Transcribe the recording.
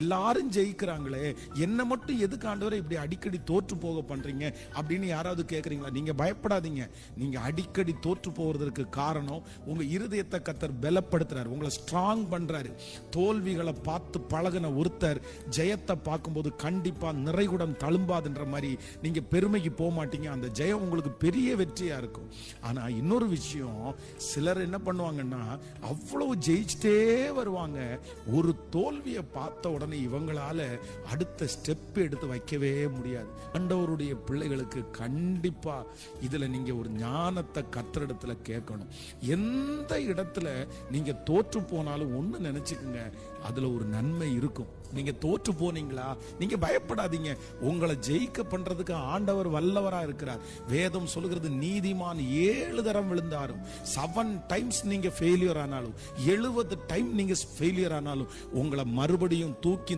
எல்லாரும் ஜெயிக்கிறாங்களே, என்ன மட்டும் எதுக்கு ஆண்டவரே இப்படி அடிக்கடி தோற்று போக பண்றீங்க அப்படின்னு யாராவது கேக்குறீங்களா? நீங்க பயப்படாதீங்க. நீங்க அடிக்கடி தோற்று போவதற்கு காரணம் உங்க இருதயத்தை கர்த்தர் பலப்படுத்துறாரு, உங்களை ஸ்ட்ராங் பண்றாரு. தோல்விகளை பார்த்து பழகின ஒருத்தர் ஜெயத்தை பார்க்கும்போது கண்டிப்பா நிறைகுடம் தழும்பாதுன்ற மாதிரி நீங்க பெருமைக்கு போக மாட்டீங்க. அந்த ஜெயம் உங்களுக்கு பெரிய வெற்றியா இருக்கும். ஆனா இன்னொரு விஷயம், சிலர் என்ன பண்ணுவாங்கன்னா அவ்வளவு ஜெயிச்சிட்டே வருவாங்க, ஒரு தோல்வியை பார்த்த உடனே இவங்களால அடுத்த ஸ்டெப் எடுத்து வைக்கவே முடியாது. ஆண்டவருடைய பிள்ளைகளுக்கு கண்டிப்பா இதுல நீங்க ஒரு ஞானத்தை கர்த்தரிடத்துல கேட்கணும். எந்த இடத்துல நீங்க தோற்று போனாலும் ஒண்ணு நினைச்சுக்குங்க, அதுல ஒரு நன்மை இருக்கும். நீங்க தோற்று போனீங்களா, நீங்க பயப்படாதீங்க. உங்களை ஜெயிக்க பண்றதுக்கு ஆண்டவர் வல்லவரா இருக்கிறார். வேதம் சொல்லுகிறது, நீதிமான் 7 தரம் விழுந்தாரும் 7 டைம்ஸ் நீங்க ஃபெயிலியர் ஆனாலும் 70 டைம் நீங்க ஃபெயிலியர் ஆனாலும் உங்களை மறுபடியும் தூக்கி